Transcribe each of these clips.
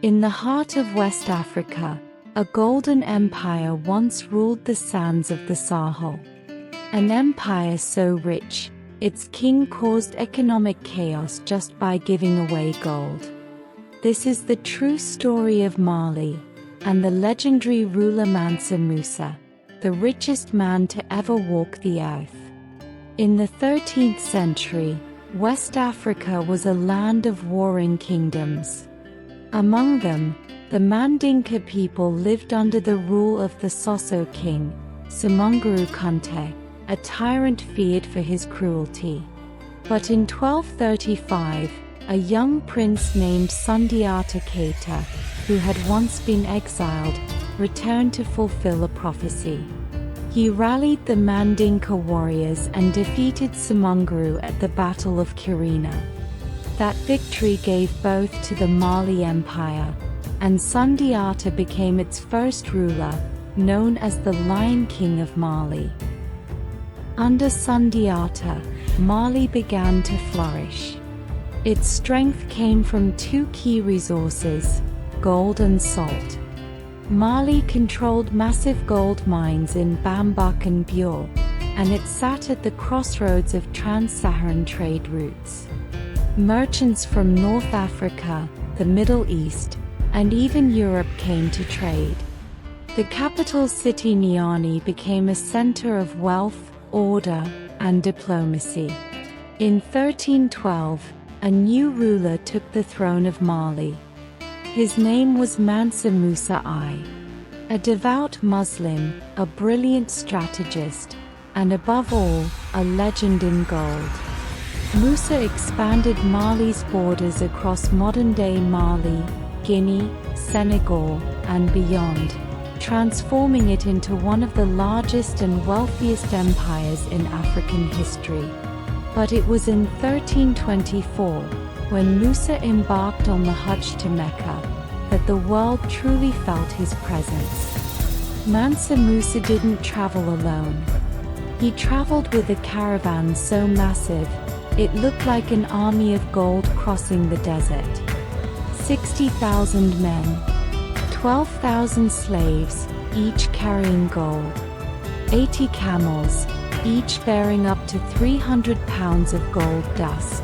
In the heart of West Africa, a golden empire once ruled the sands of the Sahel. An empire so rich, its king caused economic chaos just by giving away gold. This is the true story of Mali, and the legendary ruler Mansa Musa, the richest man to ever walk the earth. In the 13th century, West Africa was a land of warring kingdoms. Among them, the Mandinka people lived under the rule of the Soso king, Sumunguru Kante, a tyrant feared for his cruelty. But in 1235, a young prince named Sundiata Keita, who had once been exiled, returned to fulfill a prophecy. He rallied the Mandinka warriors and defeated Sumunguru at the Battle of Kirina. That victory gave birth to the Mali Empire, and Sundiata became its first ruler, known as the Lion King of Mali. Under Sundiata, Mali began to flourish. Its strength came from two key resources, gold and salt. Mali controlled massive gold mines in Bambouk and Bure, and it sat at the crossroads of trans-Saharan trade routes. Merchants from North Africa, the Middle East, and even Europe came to trade. The capital city Niamey became a center of wealth, order, and diplomacy. In 1312, a new ruler took the throne of Mali. His name was Mansa Musa I. A devout Muslim, a brilliant strategist, and above all, a legend in gold. Musa expanded Mali's borders across modern-day Mali, Guinea, Senegal, and beyond, transforming it into one of the largest and wealthiest empires in African history. But it was in 1324, when Musa embarked on the Hajj to Mecca, that the world truly felt his presence. Mansa Musa didn't travel alone. He traveled with a caravan so massive, it looked like an army of gold crossing the desert. 60,000 men, 12,000 slaves, each carrying gold, 80 camels, each bearing up to 300 pounds of gold dust,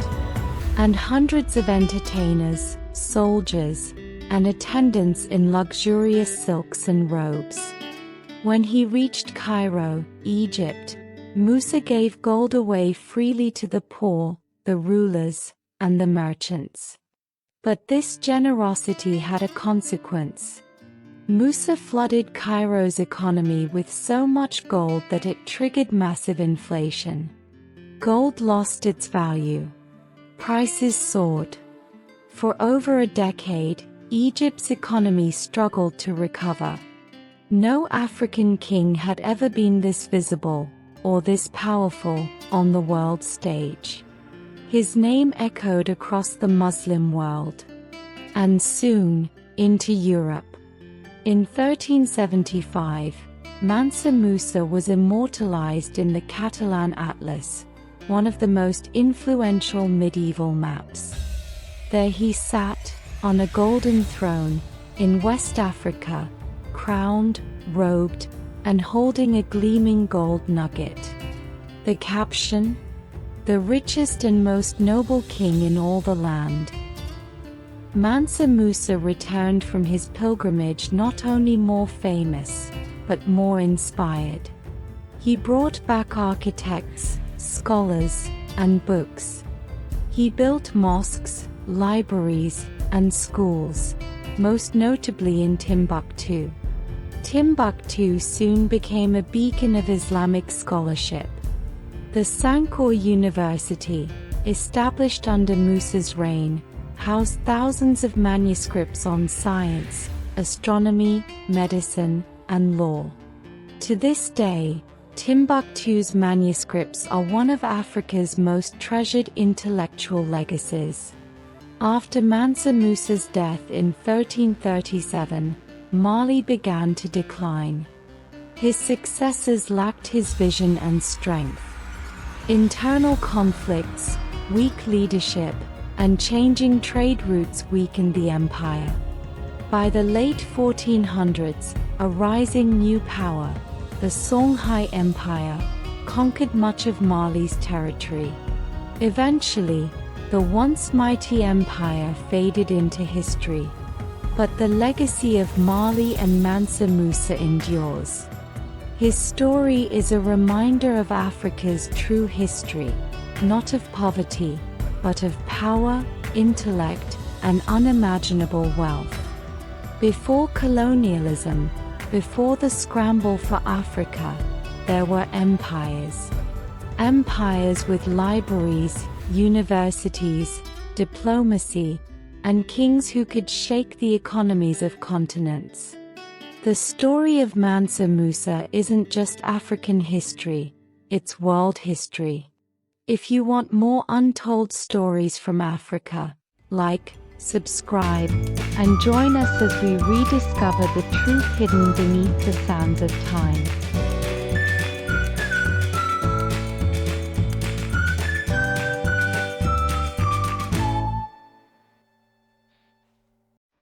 and hundreds of entertainers, soldiers, and attendants in luxurious silks and robes. When he reached Cairo, Egypt, Musa gave gold away freely to the poor, the rulers, and the merchants. But this generosity had a consequence. Musa flooded Cairo's economy with so much gold that it triggered massive inflation. Gold lost its value. Prices soared. For over a decade, Egypt's economy struggled to recover. No African king had ever been this visible, or this powerful, on the world stage. His name echoed across the Muslim world, and soon, into Europe. In 1375, Mansa Musa was immortalized in the Catalan Atlas, one of the most influential medieval maps. There he sat, on a golden throne, in West Africa, crowned, robed, and holding a gleaming gold nugget. The caption? The richest and most noble king in all the land. Mansa Musa returned from his pilgrimage not only more famous, but more inspired. He brought back architects, scholars, and books. He built mosques, libraries, and schools, most notably in Timbuktu. Timbuktu soon became a beacon of Islamic scholarship. The Sankore University, established under Musa's reign, housed thousands of manuscripts on science, astronomy, medicine, and law. To this day, Timbuktu's manuscripts are one of Africa's most treasured intellectual legacies. After Mansa Musa's death in 1337, Mali began to decline. His successors lacked his vision and strength. Internal conflicts, weak leadership, and changing trade routes weakened the empire. By the late 1400s, a rising new power, the Songhai Empire, conquered much of Mali's territory. Eventually, the once mighty empire faded into history. But the legacy of Mali and Mansa Musa endures. His story is a reminder of Africa's true history, not of poverty, but of power, intellect, and unimaginable wealth. Before colonialism, before the scramble for Africa, there were empires. Empires with libraries, universities, diplomacy, and kings who could shake the economies of continents. The story of Mansa Musa isn't just African history, it's world history. If you want more untold stories from Africa, like, subscribe, and join us as we rediscover the truth hidden beneath the sands of time.